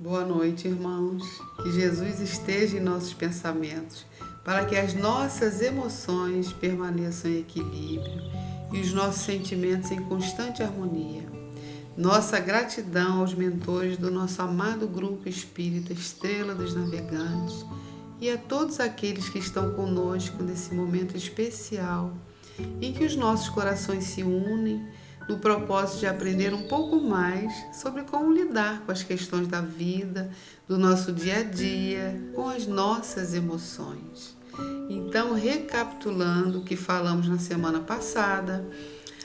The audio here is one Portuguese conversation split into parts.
Boa noite, irmãos. Que Jesus esteja em nossos pensamentos, para que as nossas emoções permaneçam em equilíbrio e os nossos sentimentos em constante harmonia. Nossa gratidão aos mentores do nosso amado grupo espírita Estrela dos Navegantes e a todos aqueles que estão conosco nesse momento especial em que os nossos corações se unem no propósito de aprender um pouco mais sobre como lidar com as questões da vida, do nosso dia a dia, com as nossas emoções. Então, recapitulando o que falamos na semana passada,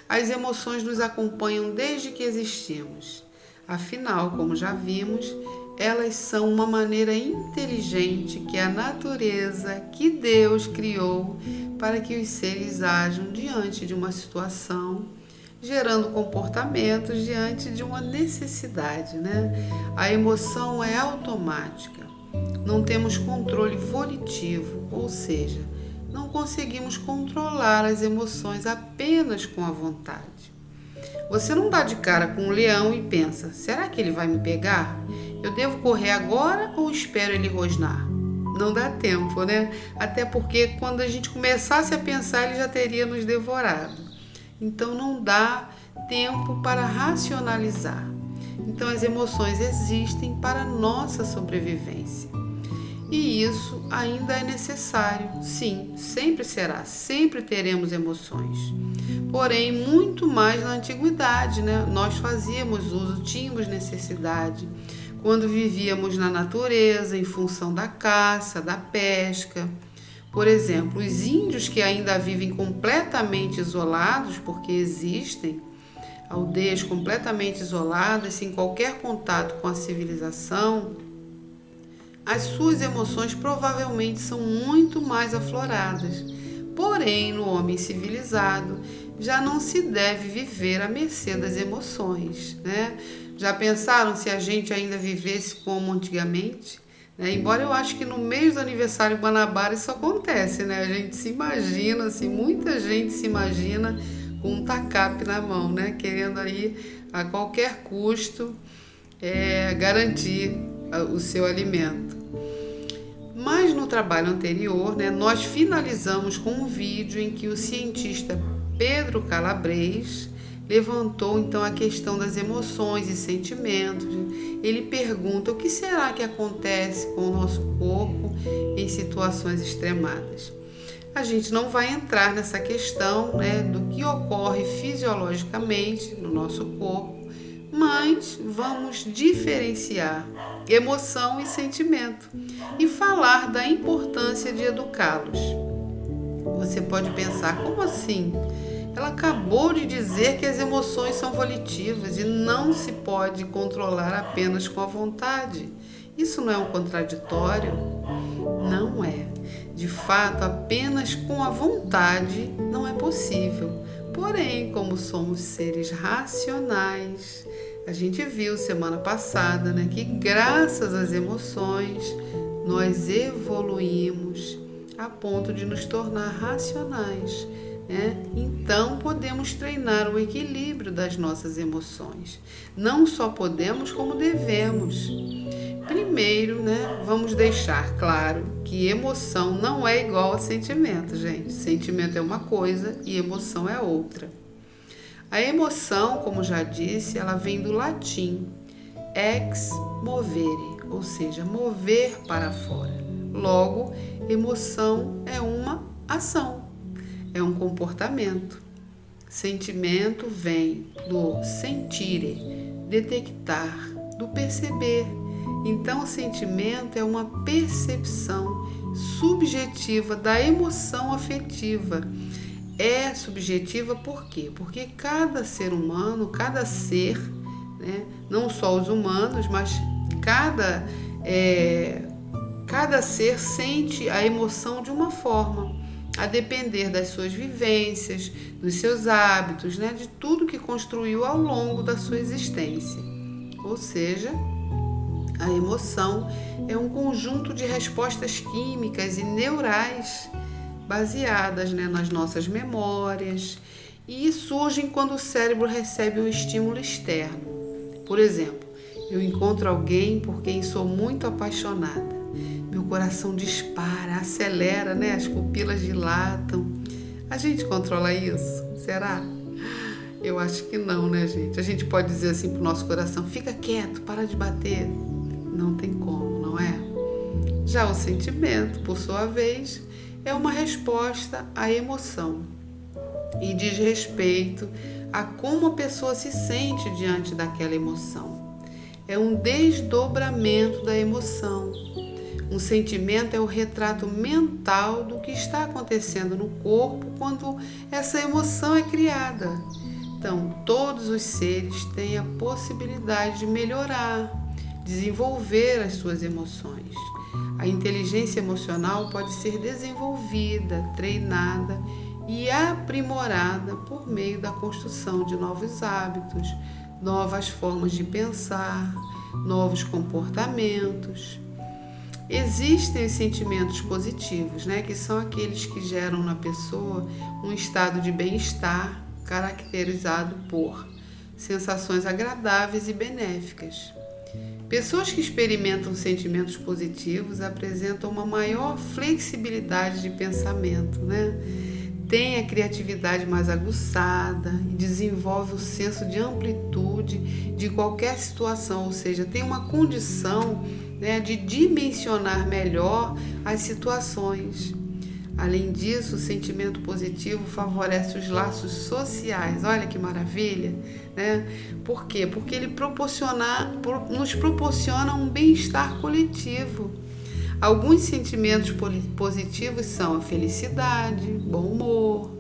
as emoções nos acompanham desde que existimos. Afinal, como já vimos, elas são uma maneira inteligente que a natureza, que Deus criou para que os seres ajam diante de uma situação, gerando comportamentos diante de uma necessidade, né? A emoção é automática. Não temos controle volitivo, ou seja, não conseguimos controlar as emoções apenas com a vontade. Você não dá de cara com um leão e pensa: será que ele vai me pegar? Eu devo correr agora ou espero ele rosnar? Não dá tempo, né? Até porque quando a gente começasse a pensar, ele já teria nos devorado. Então não dá tempo para racionalizar. Então as emoções existem para nossa sobrevivência. E isso ainda é necessário. Sim, sempre será, sempre teremos emoções. Porém, muito mais na antiguidade, né? Nós fazíamos uso, tínhamos necessidade quando vivíamos na natureza, em função da caça, da pesca. Por exemplo, os índios que ainda vivem completamente isolados, porque existem aldeias completamente isoladas, sem qualquer contato com a civilização, as suas emoções provavelmente são muito mais afloradas. Porém, no homem civilizado, já não se deve viver à mercê das emoções, né? Já pensaram se a gente ainda vivesse como antigamente? Embora eu acho que no mês do aniversário Guanabara isso acontece, né? A gente se imagina, assim, muita gente se imagina com um tacape na mão, né? Querendo aí a qualquer custo garantir o seu alimento. Mas no trabalho anterior, né, nós finalizamos com um vídeo em que o cientista Pedro Calabres levantou então a questão das emoções e sentimentos. Ele pergunta o que será que acontece com o nosso corpo em situações extremadas. A gente não vai entrar nessa questão, né, do que ocorre fisiologicamente no nosso corpo, mas vamos diferenciar emoção e sentimento e falar da importância de educá-los. Você pode pensar, como assim? Ela acabou de dizer que as emoções são volitivas e não se pode controlar apenas com a vontade. Isso não é um contraditório? Não é. De fato, apenas com a vontade não é possível. Porém, como somos seres racionais, a gente viu semana passada, né, que graças às emoções nós evoluímos a ponto de nos tornar racionais. Então podemos treinar o equilíbrio das nossas emoções. Não só podemos, como devemos. Primeiro, vamos deixar claro que emoção não é igual a sentimento, gente. Sentimento é uma coisa e emoção é outra. A emoção, como já disse, ela vem do latim ex movere, ou seja, mover para fora. Logo, emoção é uma ação, é um comportamento. Sentimento vem do sentire, detectar, do perceber. Então, o sentimento é uma percepção subjetiva da emoção afetiva. É subjetiva por quê? Porque cada ser humano, cada ser, não só os humanos, mas cada ser sente a emoção de uma forma, a depender das suas vivências, dos seus hábitos, de tudo que construiu ao longo da sua existência. Ou seja, a emoção é um conjunto de respostas químicas e neurais baseadas nas nossas memórias e surgem quando o cérebro recebe um estímulo externo. Por exemplo, Eu encontro alguém por quem sou muito apaixonada. Meu coração dispara, acelera, né? As pupilas dilatam. A gente controla isso? Será? Eu acho que não, né, gente? A gente pode dizer assim pro nosso coração: fica quieto, para de bater. Não tem como, não é? Já o sentimento, por sua vez, é uma resposta à emoção e diz respeito a como a pessoa se sente diante daquela emoção. É um desdobramento da emoção. Um sentimento é o retrato mental do que está acontecendo no corpo quando essa emoção é criada. Então, todos os seres têm a possibilidade de melhorar, desenvolver as suas emoções. A inteligência emocional pode ser desenvolvida, treinada e aprimorada por meio da construção de novos hábitos, novas formas de pensar, novos comportamentos. Existem os sentimentos positivos, né, que são aqueles que geram na pessoa um estado de bem-estar caracterizado por sensações agradáveis e benéficas. Pessoas que experimentam sentimentos positivos apresentam uma maior flexibilidade de pensamento, né? Tem a criatividade mais aguçada e desenvolve o senso de amplitude de qualquer situação, ou seja, tem uma condição, né, de dimensionar melhor as situações. Além disso, o sentimento positivo favorece os laços sociais. Olha que maravilha, né? Por quê? Porque ele nos proporciona um bem-estar coletivo. Alguns sentimentos positivos são a felicidade, bom humor,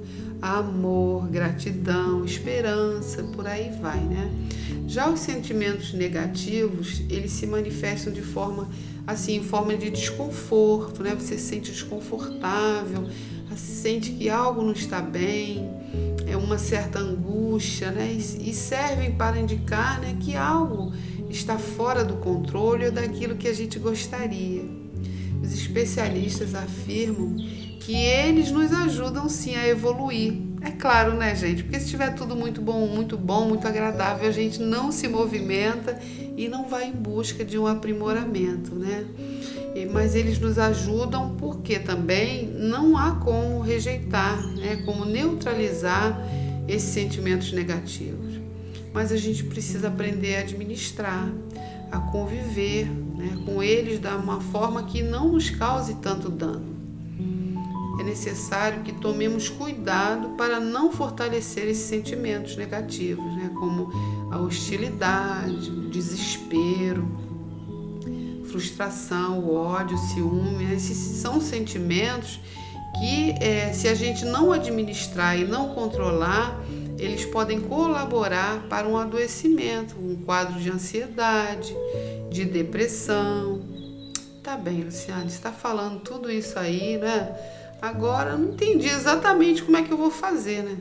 amor, gratidão, esperança, por aí vai, né? Já os sentimentos negativos, eles se manifestam de forma assim, em forma de desconforto, né? Você se sente desconfortável, sente que algo não está bem, é uma certa angústia, né? E servem para indicar, né, que algo está fora do controle ou daquilo que a gente gostaria. Os especialistas afirmam que eles nos ajudam sim a evoluir. É claro, né, gente? Porque se estiver tudo muito bom, muito agradável, a gente não se movimenta e não vai em busca de um aprimoramento, né? Mas eles nos ajudam porque também não há como rejeitar, né? Como neutralizar esses sentimentos negativos. Mas a gente precisa aprender a administrar, a conviver, né, com eles de uma forma que não nos cause tanto dano. É necessário que tomemos cuidado para não fortalecer esses sentimentos negativos, né, como a hostilidade, o desespero, frustração, o ódio, o ciúme. Esses são sentimentos que, se a gente não administrar e não controlar, eles podem colaborar para um adoecimento, um quadro de ansiedade, de depressão. Tá bem, Luciane, você está falando tudo isso aí, né? Agora eu não entendi exatamente como é que eu vou fazer, né?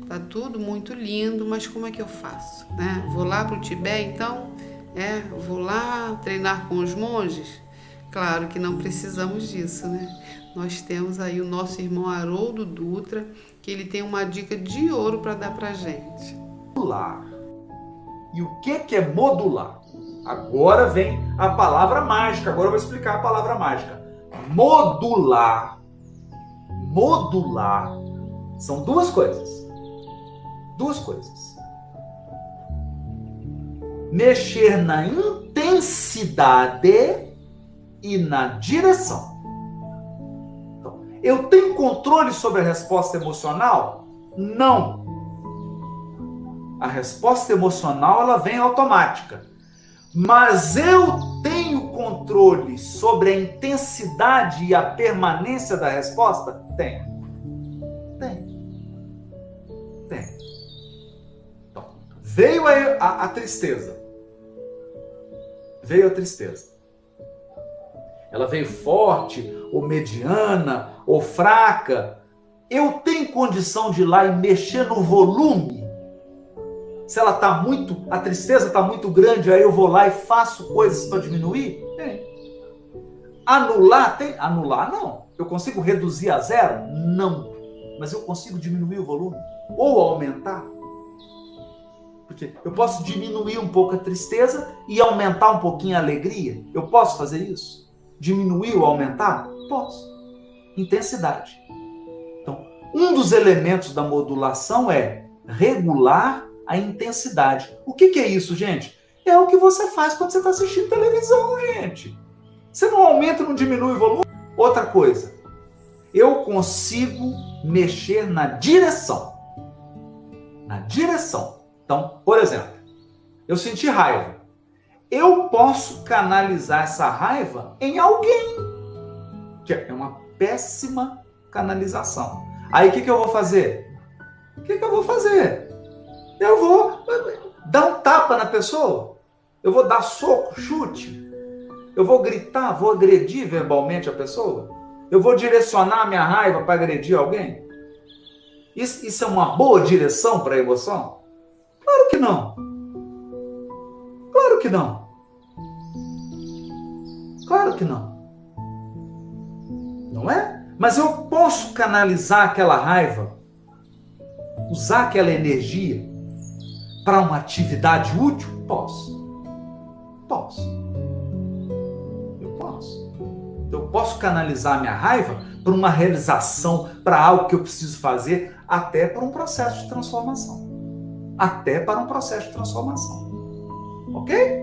Tá tudo muito lindo, mas como é que eu faço, né? Vou lá para o Tibete, então? Vou lá treinar com os monges? Claro que não precisamos disso, né? Nós temos aí o nosso irmão Haroldo Dutra, que ele tem uma dica de ouro para dar pra gente. Modular. E o que é modular? Agora vem a palavra mágica. Agora eu vou explicar a palavra mágica. Modular. Modular são duas coisas. Duas coisas. Mexer na intensidade e na direção. Então, eu tenho controle sobre a resposta emocional? Não. A resposta emocional ela vem automática. Mas eu tenho controle sobre a intensidade e a permanência da resposta? Tenho. Então, veio a tristeza. Veio a tristeza. Ela veio forte, ou mediana, ou fraca. Eu tenho condição de ir lá e mexer no volume? Se ela tá muito, a tristeza está muito grande, aí eu vou lá e faço coisas para diminuir? Tem. Anular? Tem. Anular não. Eu consigo reduzir a zero? Não. Mas eu consigo diminuir o volume? Ou aumentar? Porque eu posso diminuir um pouco a tristeza e aumentar um pouquinho a alegria. Eu posso fazer isso? Diminuir ou aumentar? Posso. Intensidade. Então, um dos elementos da modulação é regular a intensidade. O que é isso, gente? É o que você faz quando você está assistindo televisão, gente. Você não aumenta e não diminui o volume. Outra coisa, eu consigo mexer na direção. Na direção. Então, por exemplo, eu senti raiva. Eu posso canalizar essa raiva em alguém. Que é uma péssima canalização. Aí o que eu vou fazer? Eu vou dar um tapa na pessoa. Eu vou dar soco, chute. Eu vou gritar, vou agredir verbalmente a pessoa. Eu vou direcionar a minha raiva para agredir alguém. Isso é uma boa direção para a emoção? Claro que não. Claro que não. Claro que não. Não é? Mas eu posso canalizar aquela raiva, usar aquela energia para uma atividade útil? Posso. Eu posso canalizar a minha raiva para uma realização, para algo que eu preciso fazer, até para um processo de transformação. Ok?